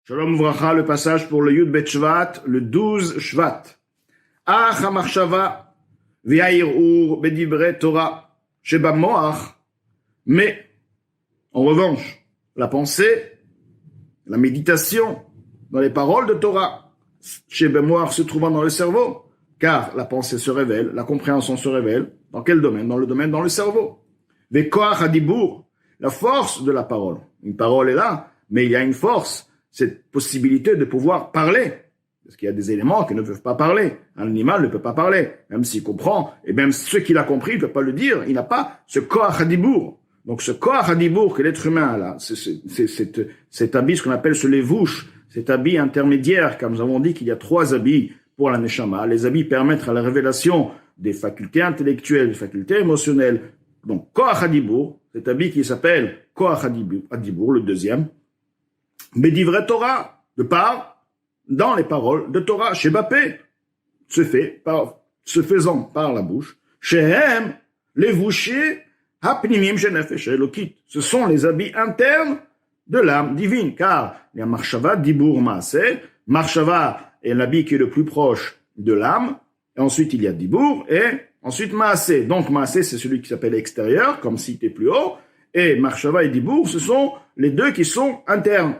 Shalom Vracha, le passage pour le Yud Bet Shvat, le 12 Shvat. Ach HaMachshava v'ha'ir'ur b'divrei Torah sheba moach. Mais, en revanche, la pensée, la méditation dans les paroles de Torah, sheba moach se trouvant dans le cerveau, car la pensée se révèle, la compréhension se révèle. Dans quel domaine? Dans le domaine dans le cerveau. Ve'koach hadibur, la force de la parole. Une parole est là, mais il y a une force. Cette possibilité de pouvoir parler. Parce qu'il y a des éléments qui ne peuvent pas parler. Un animal ne peut pas parler. Même s'il comprend, et même ceux qu'il a compris ne peuvent pas le dire. Il n'a pas ce koach hadibour. Donc ce koach hadibour que l'être humain a là, cet habit, ce qu'on appelle ce levouche, cet habit intermédiaire, car nous avons dit qu'il y a 3 habits pour la neshama. Les habits permettent à la révélation des facultés intellectuelles, des facultés émotionnelles. Donc koach hadibour, cet habit qui s'appelle koach hadibour, le deuxième, B'divrei Torah, de part, dans les paroles de Torah, chez Bapé, se faisant par la bouche, Shehem, les vouchés, hapnimim shenefesh elokit. Ce sont les habits internes de l'âme divine, car il y a marshava, dibur, maaseh. Marshava est l'habit qui est le plus proche de l'âme, et ensuite il y a dibur, et ensuite maaseh. Donc maaseh, c'est celui qui s'appelle extérieur, comme si était plus haut, et marshava et dibur, ce sont les deux qui sont internes.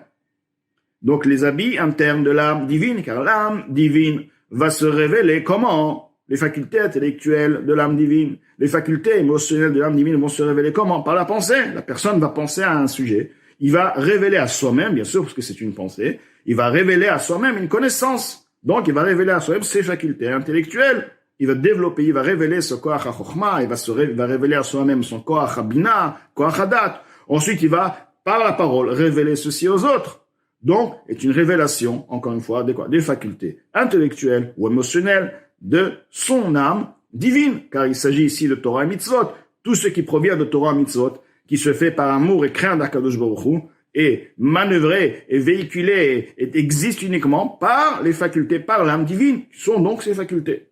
Donc les habits internes de l'âme divine, car l'âme divine va se révéler comment? Les facultés intellectuelles de l'âme divine, les facultés émotionnelles de l'âme divine vont se révéler comment? Par la pensée. La personne va penser à un sujet. Il va révéler à soi-même, bien sûr, parce que c'est une pensée, il va révéler à soi-même une connaissance. Donc il va révéler à soi-même ses facultés intellectuelles. Il va développer, il va révéler ce koach ha-chokhma, il va révéler à soi-même son koach ha-bina, koach ha-dat. Ensuite, il va, par la parole, révéler ceci aux autres. Donc, est une révélation, encore une fois, des facultés intellectuelles ou émotionnelles de son âme divine, car il s'agit ici de Torah et Mitzvot. Tout ce qui provient de Torah et Mitzvot, qui se fait par amour et crainte d'Akadosh Baruch Hu, est manœuvré et véhiculé et existe uniquement par les facultés, par l'âme divine, qui sont donc ces facultés.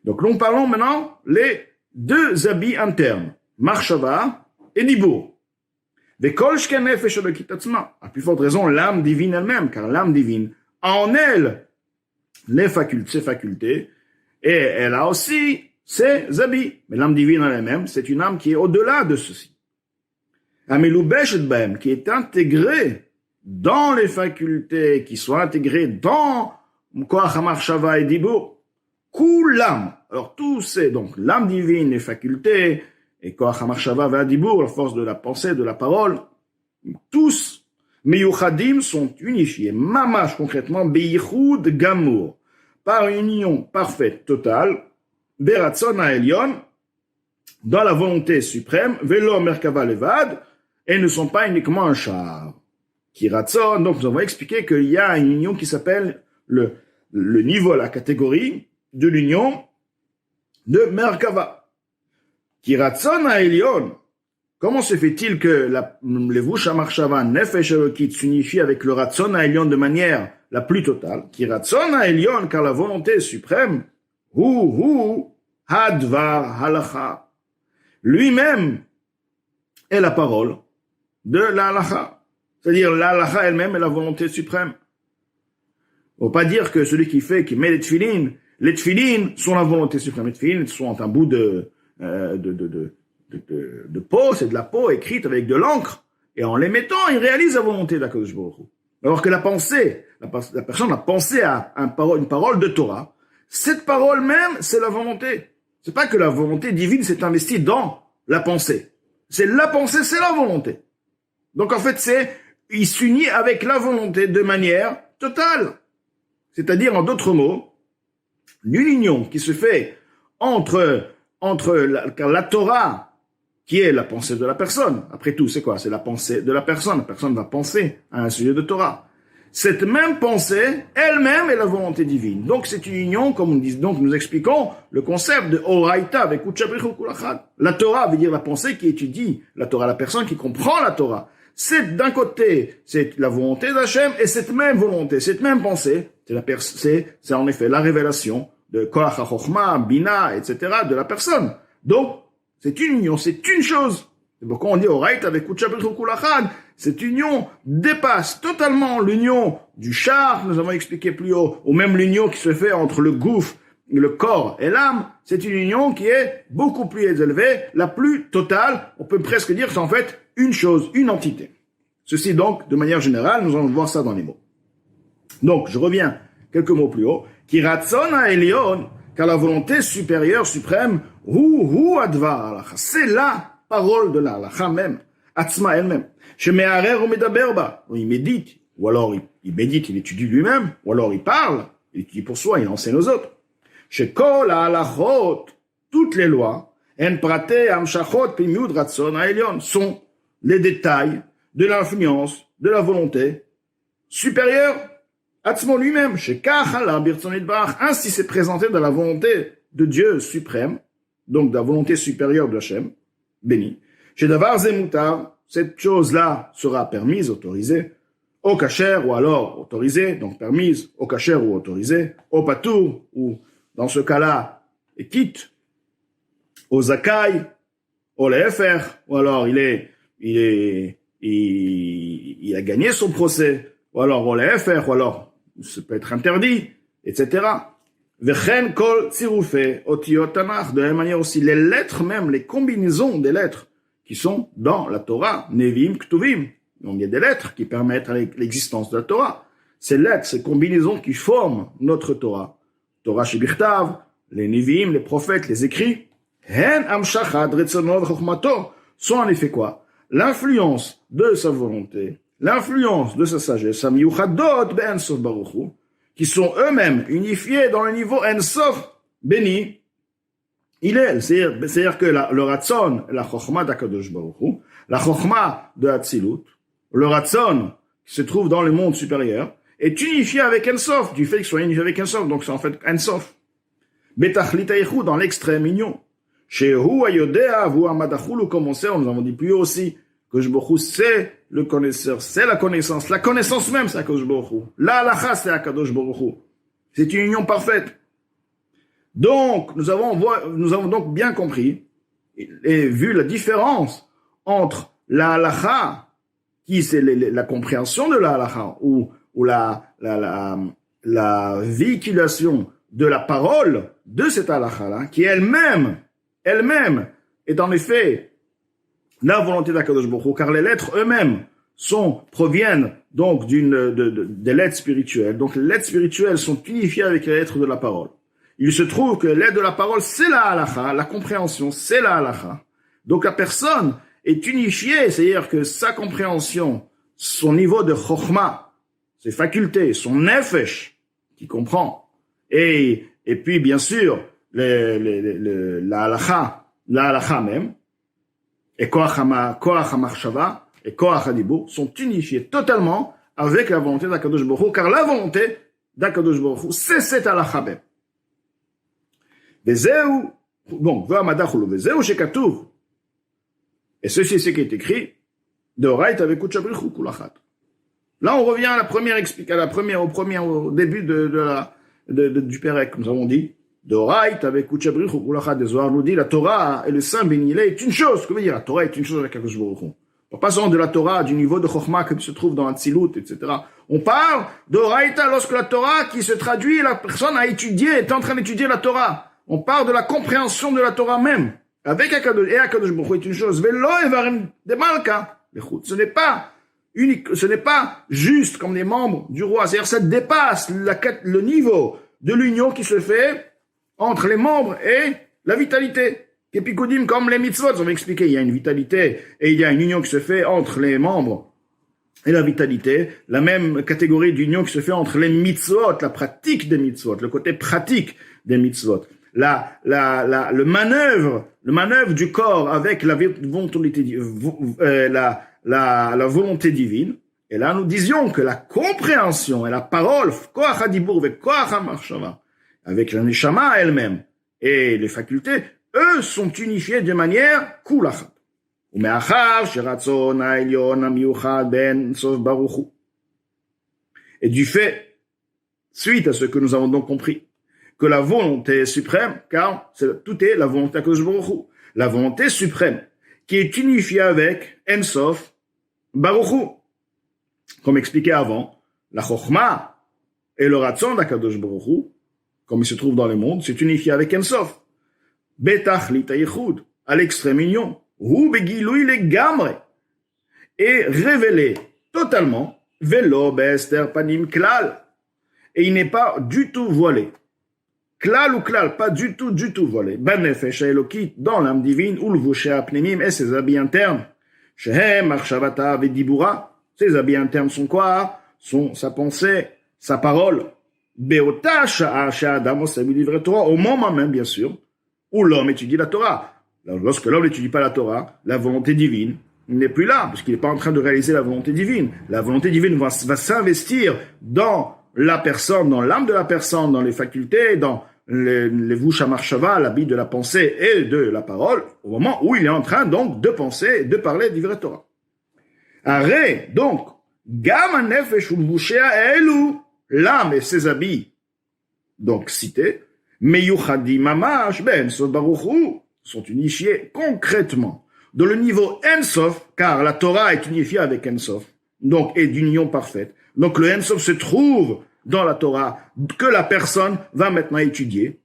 Donc, nous parlons maintenant les 2 habits internes, Marshava et Dibur. À plus forte raison, l'âme divine elle-même, car l'âme divine a en elle ses facultés, et elle a aussi ses habits. Mais l'âme divine elle-même, c'est une âme qui est au-delà de ceci. Qui est intégrée dans les facultés, qui sont intégrées dans Koach HaMachshava et Dibur. Kulam. Alors tous ces, donc, l'âme divine, les facultés, et Koach HaMachshava v'hadibur, la force de la pensée, de la parole, tous, meyuchadim, sont unifiés, mamash concrètement, beyichud gamur, par une union parfaite, totale, beratzon ha'elyon, dans la volonté suprême, velo merkava levad, et ne sont pas uniquement un char. Kiratzon, donc nous avons expliqué qu'il y a une union qui s'appelle le niveau, la catégorie de l'union de merkava. Kiratzon ha'elyon, comment se fait-il que les vush ha-marshava nefesh elokit s'unifient avec le ratzon ha'elyon de manière la plus totale? Kiratzon ha'elyon, car la volonté suprême, hu hadvar halacha, lui-même est la parole de la halacha. C'est-à-dire la halacha elle-même est la volonté suprême. On ne peut pas dire que celui qui met les tefilin sont la volonté suprême. Les tefilin sont un bout de peau, c'est de la peau écrite avec de l'encre, et en les mettant, il réalise la volonté d'Akadosh Baruch Hu. Alors que la personne a pensé à une parole de Torah, cette parole même, c'est la volonté. C'est pas que la volonté divine s'est investie dans la pensée. C'est la pensée, c'est la volonté. Donc en fait, il s'unit avec la volonté de manière totale. C'est-à-dire, en d'autres mots, une union qui se fait entre la Torah, qui est la pensée de la personne. Après tout, c'est quoi? C'est la pensée de la personne. La personne va penser à un sujet de Torah. Cette même pensée, elle-même, est la volonté divine. Donc, c'est une union, comme on dit, donc nous expliquons le concept de Oraita avec Uchabrichu Kulachad. La Torah veut dire la pensée qui étudie la Torah, la personne qui comprend la Torah. C'est d'un côté, c'est la volonté d'Hachem, et cette même volonté, cette même pensée, c'est en effet la révélation de Koach HaChokhma, Bina, etc., de la personne. Donc, c'est une union, c'est une chose. C'est pourquoi on dit Oraita avec Uchabrichu Kulachad, cette union dépasse totalement l'union du char, nous avons expliqué plus haut, ou même l'union qui se fait entre le gouffre, le corps et l'âme. C'est une union qui est beaucoup plus élevée, la plus totale. On peut presque dire que c'est en fait une chose, une entité. Ceci donc, de manière générale, nous allons voir ça dans les mots. Donc, je reviens quelques mots plus haut. Ki ratzon ha'elyon, car la volonté supérieure, suprême, hu advar halacha. C'est la parole de la halacha même, atzma elle-même. Sheme'arer ou medaber ba. Il médite, ou alors il médite, il étudie lui-même, ou alors il parle, il étudie pour soi, il enseigne aux autres. Shekol ha'alachot, toutes les lois, en prate amshachot pimiud ratzon ha'elyon, sont les détails de l'influence, de la volonté supérieure, Atzmo lui-même, ainsi c'est présenté dans la volonté de Dieu suprême, donc de la volonté supérieure de Hachem, béni. Chez Davar Zemutar, cette chose-là sera permise, autorisée, au kasher ou alors autorisée, donc permise, au kasher ou autorisée, au patour, ou dans ce cas-là, et quitte, au zakai, au lefer, ou alors il a gagné son procès, ou alors au lefer, ou alors ça peut être interdit, etc. Vechen kol tzirufé otiot tanach, de la même manière aussi les lettres même, les combinaisons des lettres qui sont dans la Torah, nevim, ktuvim. Donc il y a des lettres qui permettent l'existence de la Torah. Ces lettres, ces combinaisons qui forment notre Torah. Torah shebirtav, les nevim, les prophètes, les écrits. Hen amshachad retzonot chokhmato, sont en effet quoi? L'influence de sa volonté, l'influence de sa sagesse, qui sont eux-mêmes unifiés dans le niveau Ensof, béni, il est, c'est-à-dire que le Ratzon, la Chokhma d'Akadosh Baruch Hu, la Chokhma de Hatzilut, le Ratzon qui se trouve dans le monde supérieur, est unifié avec Ensof, du fait qu'il soit unifié avec Ensof, donc c'est en fait Ensof. Betachlit Eichou, dans l'extrême union. Shehu Ayodea, Vu Amadachulu, comme on sait, nous avons dit plus haut aussi, que Baruch Hu, c'est le connaisseur, c'est la connaissance même, c'est Akadosh Baruch Hu. La halacha, c'est Akadosh Baruch Hu. C'est une union parfaite. Donc, nous avons donc bien compris et vu la différence entre la halacha, qui c'est la compréhension de la halacha, ou la véhiculation de la parole de cette halacha-là, qui elle-même est en effet la volonté d'Akadosh Baruch Hu, car les lettres eux-mêmes proviennent donc des lettres spirituelles. Donc les lettres spirituelles sont unifiées avec les lettres de la parole. Il se trouve que les lettres de la parole, c'est la halacha, la compréhension, c'est la halacha. Donc la personne est unifiée, c'est-à-dire que sa compréhension, son niveau de chokhma, ses facultés, son nefesh, qui comprend, et puis bien sûr la halacha même, et Koach HaMachshava et Koach HaDibur sont unifiés totalement avec la volonté d'Akadosh Baruch Hu, car la volonté d'Akadosh Baruch Hu, c'est cette halacha même. Vezeu, bon, V'amadachulu, Vezeu shekatuv. Et ceci, c'est ce qui est écrit, Deoraita avec Kuchabrichu Kulachat. Là, on revient à la première explication, au début du Pérec, nous avons dit, Deoraita avec Kuchabrichu Kulachat, des Zohar nous dit, la Torah et le Saint béni est une chose. Que veut dire la Torah est une chose avec Akadosh Baruch Hu? On parle pas seulement de la Torah, du niveau de Chokhmah qui se trouve dans Hatzilut, etc. On parle d'Oraita lorsque la Torah qui se traduit, la personne a étudié, est en train d'étudier la Torah. On parle de la compréhension de la Torah même. Avec Akadosh, et Akadosh Baruch Hu est une chose. Velo evarim de malka. Ce n'est pas unique, ce n'est pas juste comme les membres du roi. C'est-à-dire, ça dépasse le niveau de l'union qui se fait entre les membres et la vitalité. Kepikodim, comme les mitzvot, on va expliquer, il y a une vitalité et il y a une union qui se fait entre les membres et la vitalité, la même catégorie d'union qui se fait entre les mitzvot, la pratique des mitzvot, le côté pratique des mitzvot, le manœuvre du corps avec la volonté divine. Et là, nous disions que la compréhension et la parole, koach hadibur ve koach hamachshava, avec la neshama elle-même et les facultés, eux sont unifiés de manière kulachat. Et du fait, suite à ce que nous avons donc compris, que la volonté suprême, car tout est la volonté d'Akadosh Baruch Hu, la volonté suprême, qui est unifiée avec Ensof, Baruch Hu. Comme expliqué avant, la Chokhmah et le Ratzon d'Akadosh Baruch Hu, comme il se trouve dans le monde, c'est unifié avec Ensof. Betachlit hayichud, à l'extrême union. Hu begilui legamre, et révélé totalement, velo beester panim klal, et il n'est pas du tout voilé. Klal ou klal, pas du tout voilé. Banefesh haelokit, dans l'âme divine, ou le vouché apnemim et ses habits internes. Shehem marchavata vedibura, ses habits internes sont quoi? Sont sa pensée, sa parole. Beota sha'a she'adam oseh b'divrei Torah, au moment même, bien sûr, où l'homme étudie la Torah. Lorsque l'homme n'étudie pas la Torah, la volonté divine n'est plus là, parce qu'il n'est pas en train de réaliser la volonté divine. La volonté divine va s'investir dans la personne, dans l'âme de la personne, dans les facultés, dans les vusha marshava, l'habit de la pensée et de la parole, au moment où il est en train donc de penser et de parler d'Ivrei Torah. Arrêt, donc, gam hanefesh ulvushea elu, l'âme et ses habits, donc cités, meyuchadim mamash ben Ensof Baruch Hu, sont unifiés concrètement dans le niveau Ensof, car la Torah est unifiée avec Ensof, donc est d'union parfaite. Donc le Ensof se trouve dans la Torah que la personne va maintenant étudier,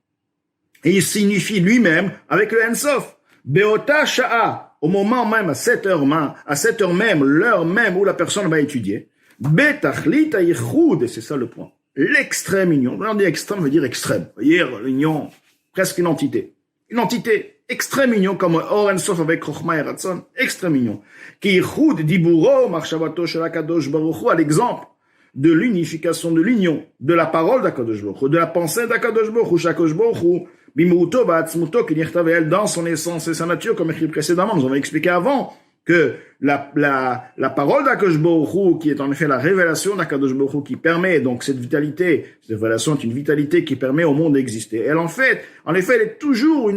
et il s'unifie lui-même avec le Ensof. Beota sha'a, au moment même, à cette heure même, l'heure même où la personne va étudier, betachlit hayichud, et c'est ça le point. L'extrême union. On dit extrême, veut dire extrême. Vous voyez, l'union, presque une entité. Une entité, extrême union, comme Or Ensof avec Chokhmah et Ratzon, extrême union. Qui yichud diburo, marshavato shel HaKadosh Baruch Hu, à l'exemple de l'unification de l'union, de la parole d'Akadosh Baruch Hu, de la pensée d'Akadosh Baruch Hu, Shakadosh Baruch Hu, bimouto ba'atzmuto, qui nirtavel dans son essence et sa nature, comme écrit précédemment. Nous avons expliqué avant que la parole d'Akadosh Baruch Hu, qui est en effet la révélation d'Akadosh Baruch Hu, qui permet donc cette vitalité, cette révélation est une vitalité qui permet au monde d'exister. Elle en effet, elle est toujours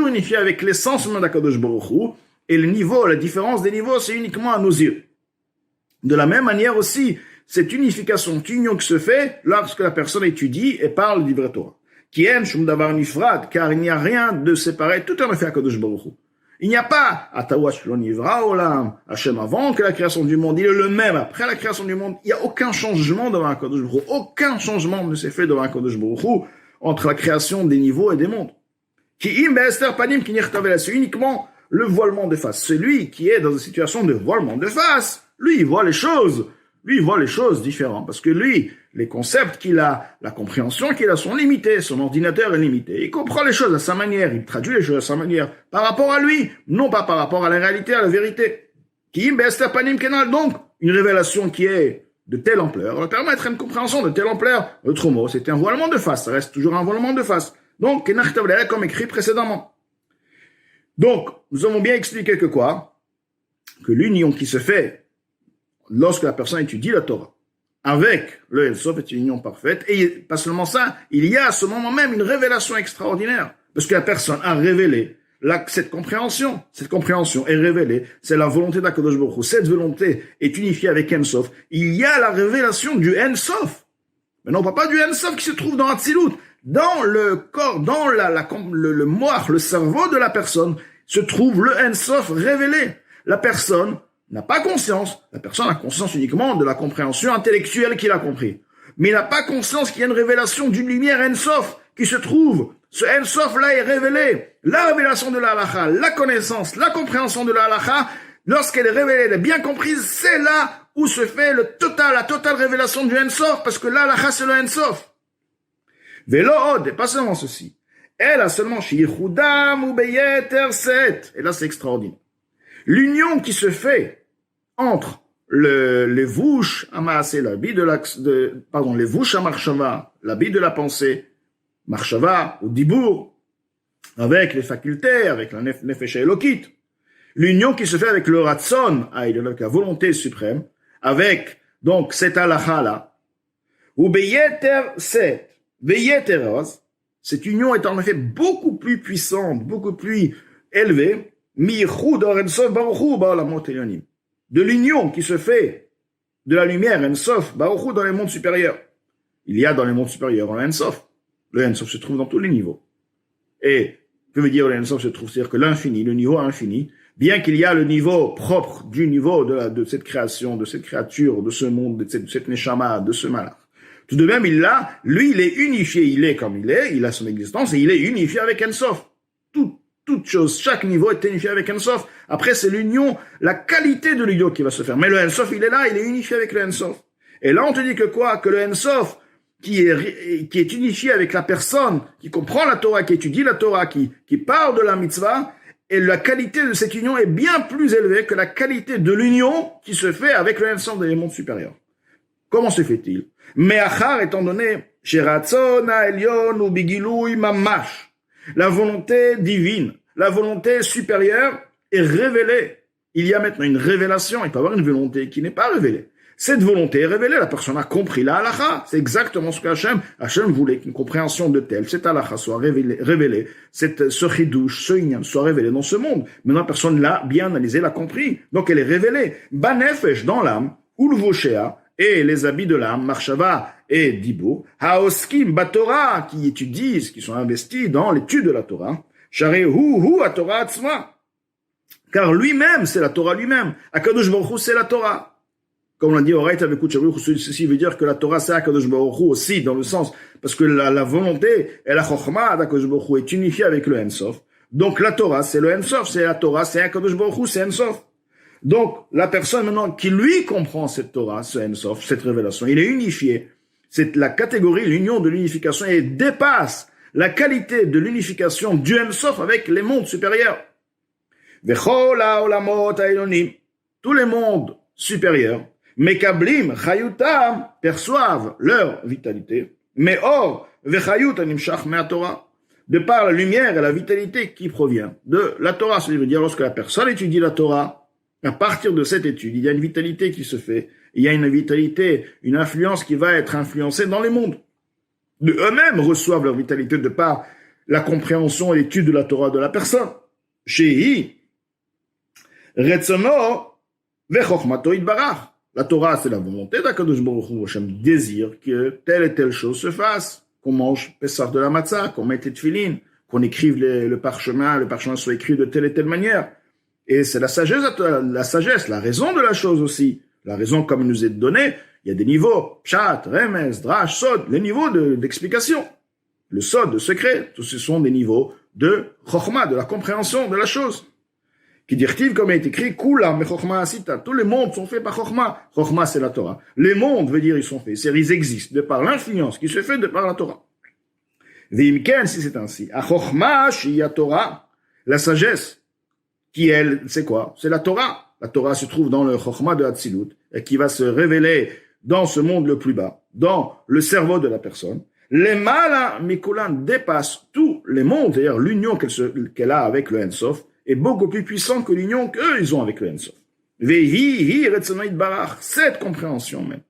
unifiée avec l'essence même d'Akadosh Baruch Hu, et le niveau, la différence des niveaux, c'est uniquement à nos yeux. De la même manière aussi, cette unification, cette union qui se fait lorsque la personne étudie et parle d'Ivrei Torah. Qui aime Shum Davar Nifrad, car il n'y a rien de séparé, tout en effet Akadosh Baruch Hu. Il n'y a pas Atawash lo nivra olam, Hachem avant que la création du monde, il est le même après la création du monde. Il n'y a aucun changement devant Akadosh Baruch Hu. Aucun changement ne s'est fait devant Akadosh Baruch Hu entre la création des niveaux et des mondes. Qui im be'ester panim ki nirtavel, c'est uniquement le voilement de face. Celui qui est dans une situation de voilement de face, lui, il voit les choses différentes. Parce que lui, les concepts qu'il a, la compréhension qu'il a sont limités, son ordinateur est limité. Il comprend les choses à sa manière, il traduit les choses à sa manière, par rapport à lui, non pas par rapport à la réalité, à la vérité. Qui be'ester panim kenal, donc, une révélation qui est de telle ampleur, va permettre une compréhension de telle ampleur. Autre mot, c'est un voilement de face, ça reste toujours un voilement de face. Donc, comme écrit précédemment. Donc, nous avons bien expliqué que quoi? Que l'union qui se fait lorsque la personne étudie la Torah avec le Ensof est une union parfaite, et pas seulement ça, il y a à ce moment même une révélation extraordinaire, parce que la personne a révélé cette compréhension est révélée, c'est la volonté d'Akadosh Baruch Hu, cette volonté est unifiée avec Ensof, il y a la révélation du Ensof, mais non pas du Ensof qui se trouve dans Hatzilut, dans le corps, dans le moach, le cerveau de la personne, se trouve le Ensof révélé. La personne n'a pas conscience, la personne a conscience uniquement de la compréhension intellectuelle qu'il a compris. Mais il n'a pas conscience qu'il y a une révélation d'une lumière Ensof qui se trouve. Ce Ensof là est révélé. La révélation de la halakha, la connaissance, la compréhension de la halakha, lorsqu'elle est révélée, elle est bien comprise, c'est là où se fait la totale révélation du Ensof, parce que la halakha c'est le Ensof. Velo od, et pas seulement ceci. Elle a seulement shiyichudam ou beyeter set. Et là c'est extraordinaire. L'union qui se fait entre les vouches amassées, les vouches à marshava, l'habit de la pensée, marshava ou dibour, avec les facultés, avec la nefesh elokit. L'union qui se fait avec le ratzon, avec la volonté suprême, avec donc cette halakha là, ou beyeter set, beyeter oz, cette union est en effet beaucoup plus puissante, beaucoup plus élevée, de l'union qui se fait de la lumière Ensof Baruch Hu dans les mondes supérieurs. Il y a dans les mondes supérieurs un Ensof. Le Ensof se trouve dans tous les niveaux. Et que veut dire le Ensof se trouve? C'est-à-dire que l'infini, le niveau infini, bien qu'il y a le niveau propre du niveau de cette création, de cette créature, de ce monde, de cette neshama, de ce malach. Tout de même, il est unifié, il est comme il a son existence et il est unifié avec Ensof. Toute chose, chaque niveau est unifié avec Ensof. Après, c'est l'union, la qualité de l'union qui va se faire. Mais le Ensof, il est là, il est unifié avec le Ensof. Et là, on te dit que quoi? Que le Ensof, qui est unifié avec la personne, qui comprend la Torah, qui étudie la Torah, qui parle de la mitzvah, et la qualité de cette union est bien plus élevée que la qualité de l'union qui se fait avec le Ensof des mondes supérieurs. Comment se fait-il? Mais achar, étant donné, Sheratzon ha'elyon ou bigilui mamash, la volonté divine, la volonté supérieure est révélée. Il y a maintenant une révélation. Il peut y avoir une volonté qui n'est pas révélée. Cette volonté est révélée. La personne a compris la halakha. C'est exactement ce que Hachem voulait qu'une compréhension de telle, cette halakha soit révélée, ce chidouche, ce inyan soit révélé dans ce monde. Maintenant, la personne l'a bien analysé, l'a compris. Donc, elle est révélée. Banefesh, dans l'âme, ulvoshea, et les habits de l'âme, marshava et dibo, haoskim batora, qui étudient, qui sont investis dans l'étude de la Torah, sharehu a Torah atzma, car lui-même, c'est la Torah lui-même. Akadosh Baruch Hu, c'est la Torah. Comme on l'a dit, Oraita avec ceci veut dire que la Torah, c'est Akadosh Baruch Hu aussi, dans le sens, parce que la volonté et la chokhmah d'Akadosh Baruch Hu est unifiée avec le Ensof. Donc la Torah, c'est le Ensof, c'est la Torah, c'est Akadosh Baruch Hu, c'est Ensof. Donc, la personne maintenant qui lui comprend cette Torah, ce Ensof, cette révélation, il est unifié. C'est la catégorie, l'union de l'unification, et dépasse la qualité de l'unification du Ensof avec les mondes supérieurs. Vechol ha'olamot ha'elonim, tous les mondes supérieurs, mekablim chayutam, perçoivent leur vitalité, mais or, vechayut animshach me'atorah, de par la lumière et la vitalité qui provient de la Torah. Ça veut dire, lorsque la personne étudie la Torah, à partir de cette étude, il y a une vitalité qui se fait, il y a une vitalité, une influence qui va être influencée dans les mondes. De eux-mêmes reçoivent leur vitalité de par la compréhension et l'étude de la Torah de la personne. Shehi, retzono, vechokmato itbarach. La Torah, c'est la volonté d'Akadosh Baruch Hu. Hashem désire que telle et telle chose se fasse, qu'on mange Pessah de la matzah, qu'on mette les tefilin, qu'on écrive le parchemin soit écrit de telle et telle manière. Et c'est la sagesse, la raison de la chose aussi. La raison, comme il nous est donné, il y a des niveaux, pshat, remez, drash, sod, les niveaux d'explication. Le sod, de secret, tous ce sont des niveaux de chokhmah, de la compréhension de la chose. Qui dit, comme il est écrit, kula me chokhmah asita. Tous les mondes sont faits par chokhmah. Chokhmah, c'est la Torah. Les mondes, veut dire, ils sont faits. C'est-à-dire, ils existent de par l'influence qui se fait de par la Torah. Veimken, si c'est ainsi. A chokhmah, shiya Torah, la sagesse, qui elle, c'est quoi? C'est la Torah. La Torah se trouve dans le Chokhmah de Hatzilut, et qui va se révéler dans ce monde le plus bas, dans le cerveau de la personne. Les Mala Mikulan dépassent tous les mondes, c'est-à-dire l'union qu'elle a avec le Ensof est beaucoup plus puissant que l'union qu'eux, ils ont avec le Ensof. Vehi, Retzonoïd Barach, cette compréhension même,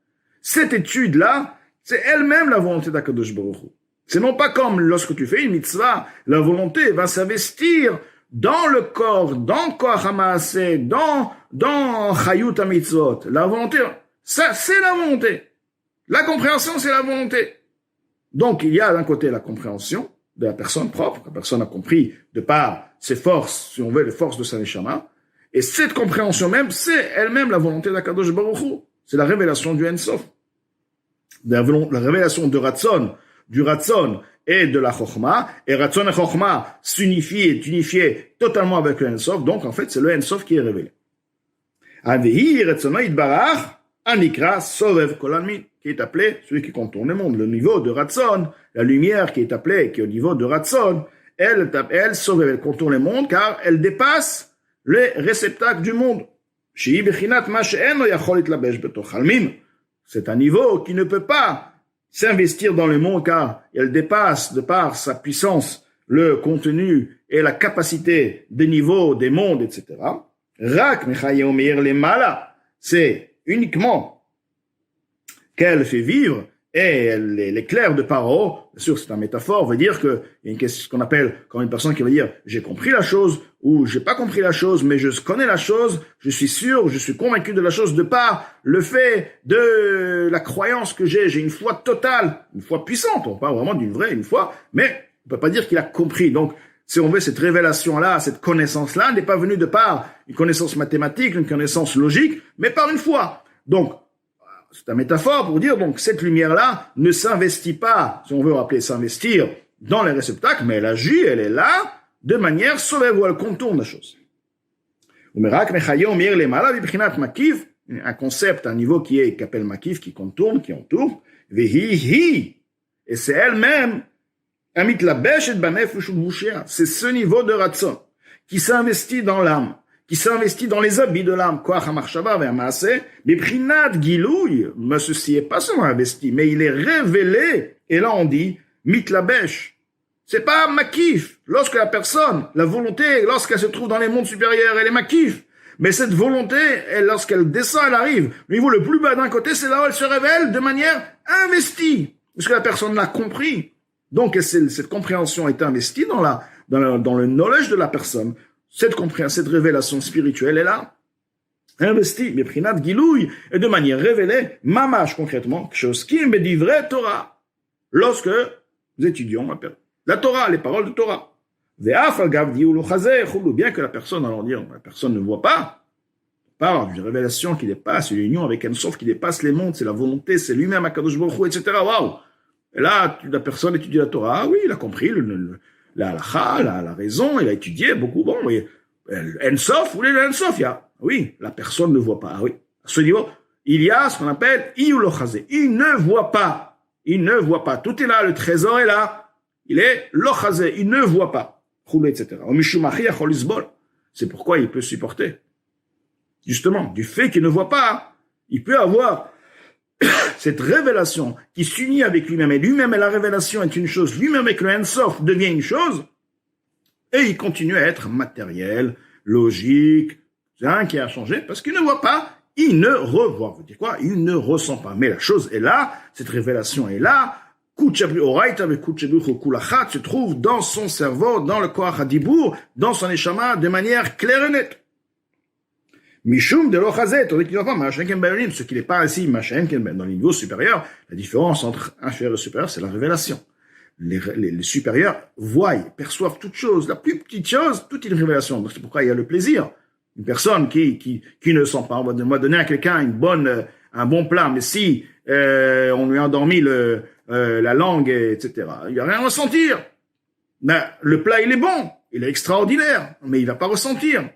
cette étude-là, c'est elle-même la volonté d'Akadosh Baruch Hu. C'est non pas comme lorsque tu fais une mitzvah, la volonté va s'investir dans le corps, dans Koach HaMaaseh, dans Chayut HaMitzvot. La volonté, ça, c'est la volonté. La compréhension, c'est la volonté. Donc, il y a d'un côté la compréhension de la personne propre, la personne a compris de par ses forces, si on veut, les forces de sa neshama, et cette compréhension même, c'est elle-même la volonté d'Akadosh Baruch Hu. C'est la révélation du Ensof. La révélation de Ratzon, du Ratzon, et de la Chokhmah, et Ratzon et Chokhmah est unifié totalement avec le Ensof, donc en fait c'est le Ensof qui est révélé. Avehi Ratzono Yitbarach, Anikra Sovev Kolanmi, qui est appelé celui qui contourne le monde, le niveau de Ratzon, la lumière qui est appelée, qui est au niveau de Ratzon, elle Sovev, elle contourne le monde car elle dépasse les réceptacles du monde. Shehi Bechinat Ma She'eno Yachol Itlabesh Betoch Halmim, c'est un niveau qui ne peut pas s'investir dans le monde car elle dépasse de par sa puissance le contenu et la capacité des niveaux, des mondes, etc. Rak Mechayeh Meir Lemala, c'est uniquement qu'elle fait vivre et elle éclaire de par haut. Bien sûr, c'est une métaphore, veut dire que il y a ce qu'on appelle comme une personne qui va dire j'ai compris la chose ou j'ai pas compris la chose, mais je connais la chose, je suis sûr, je suis convaincu de la chose de par le fait de la croyance que j'ai une foi totale, une foi puissante, on parle vraiment d'une vraie, une foi, mais on peut pas dire qu'il a compris. Donc, si on veut, cette révélation-là, cette connaissance-là n'est pas venue de par une connaissance mathématique, une connaissance logique, mais par une foi. Donc, c'est une métaphore pour dire, donc, cette lumière-là ne s'investit pas, si on veut rappeler s'investir dans les réceptacles, mais elle agit, elle est là, de manière sauvage, où elle contourne la chose. Un concept, un niveau qui appelle makif, qui contourne, qui entoure, et c'est elle-même, c'est ce niveau de ratson qui s'investit dans l'âme, qui s'investit dans les habits de l'âme. Mais ceci est pas seulement investi, mais il est révélé. Et là on dit mitlabesh. C'est pas makif. Lorsque la personne, la volonté, lorsqu'elle se trouve dans les mondes supérieurs, elle est makif. Mais cette volonté, lorsqu'elle descend, elle arrive. Le niveau le plus bas d'un côté, c'est là où elle se révèle de manière investie. Parce que la personne l'a compris. Donc, cette compréhension est investie dans le knowledge de la personne. Cette révélation spirituelle est là. Investie, mais prinat gilouy, et de manière révélée, mamash concrètement, chose qui me dit vrai Torah. Lorsque nous étudions la Torah, les paroles de Torah. Bien que la personne, allons dire, la personne ne voit pas, parle d'une révélation qui dépasse, une union avec un sauf qui dépasse les mondes, c'est la volonté, c'est lui-même, Akadosh Baruch Hu, etc. Waouh! Et là, la personne étudie la Torah, ah oui, il a compris la halakha, la raison, il a étudié beaucoup, bon, oui, Ensof, vous voulez le Ensof, oui, la personne ne voit pas, ah oui. À ce niveau, il y a ce qu'on appelle Iyulochazé, il ne voit pas, tout est là, le trésor est là, il est lochazé, il ne voit pas. Etc. C'est pourquoi il peut supporter. Justement, du fait qu'il ne voit pas, il peut avoir cette révélation qui s'unit avec lui-même. Et lui-même, et la révélation est une chose. Lui-même, avec le Ensof, devient une chose. Et il continue à être matériel, logique. C'est un qui a changé parce qu'il ne voit pas. Il ne revoit. Vous dites quoi? Il ne ressent pas. Mais la chose est là. Cette révélation est là. Se trouve dans son cerveau, dans le Koach HaDibur, dans son Neshama, de manière claire et nette. Mishum de l'Ochazet, tandis qu'il n'y a pas Machenken Bayonim, ce qui n'est pas ainsi Machenken dans les niveaux supérieurs. La différence entre inférieur et supérieur, c'est la révélation. Les supérieurs voient, perçoivent toute chose, la plus petite chose, toute une révélation. Donc c'est pourquoi il y a le plaisir. Une personne qui ne sent pas, on va donner à quelqu'un un bon plat, mais si on lui a endormi la langue, etc. Il va rien ressentir. Mais le plat, il est bon, il est extraordinaire, mais il va pas ressentir.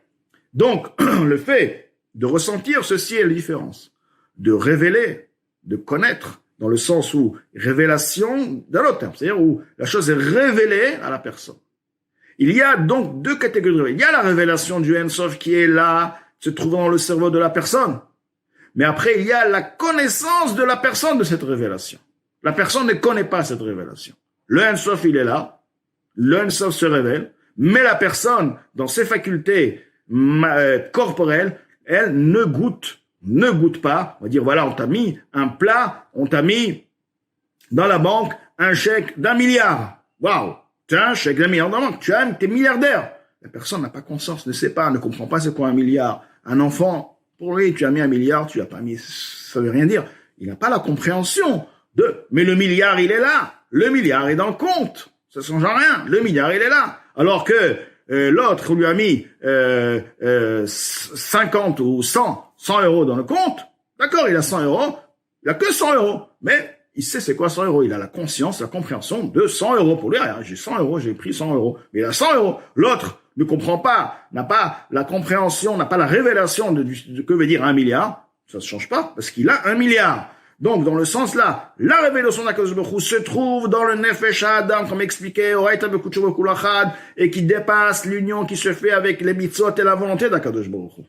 Donc, le fait de ressentir, ceci est la différence. De révéler, de connaître, dans le sens où révélation, dans l'autre terme, c'est-à-dire où la chose est révélée à la personne. Il y a donc deux catégories de révélation. Il y a la révélation du Ensof qui est là, se trouvant dans le cerveau de la personne. Mais après, il y a la connaissance de la personne de cette révélation. La personne ne connaît pas cette révélation. Le Ensof, il est là. Le Ensof se révèle. Mais la personne, dans ses facultés corporelles, elle ne goûte pas. On va dire, voilà, on t'a mis un plat, on t'a mis dans la banque un chèque d'1 milliard. Waouh! Tu as un chèque d'1 milliard dans la banque. T'es milliardaire. La personne n'a pas conscience, ne sait pas, ne comprend pas c'est quoi 1 milliard. Un enfant, pour lui, tu as mis 1 milliard, tu l'as pas mis, ça veut rien dire. Il n'a pas la compréhension mais le milliard, il est là. Le milliard est dans le compte. Ça change rien. Le milliard, il est là. Alors que l'autre, on lui a mis 50 ou 100 euros dans le compte. D'accord, il a 100 euros. Il a que 100 euros. Mais il sait c'est quoi 100 euros. Il a la conscience, la compréhension de 100 euros. Pour lui, j'ai 100 euros, j'ai pris 100 euros. Mais il a 100 euros. L'autre ne comprend pas, n'a pas la compréhension, n'a pas la révélation de que veut dire 1 milliard. Ça ne change pas parce qu'il a 1 milliard. Donc, dans le sens là, la révélation d'Akadosh Baruch Hu se trouve dans le Nefesh Adam, comme expliqué, et qui dépasse l'union qui se fait avec les mitzvot et la volonté d'Akadosh Baruch Hu.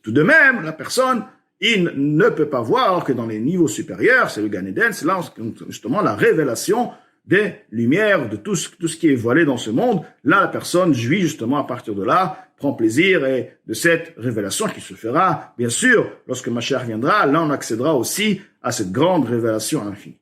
Tout de même, la personne, il ne peut pas voir que dans les niveaux supérieurs, c'est le Gan Eden, c'est là justement la révélation des lumières, de tout ce qui est voilé dans ce monde. Là, la personne jouit justement à partir de là, prend plaisir et de cette révélation qui se fera, bien sûr, lorsque Mashiach viendra, là on accédera aussi à cette grande révélation infinie.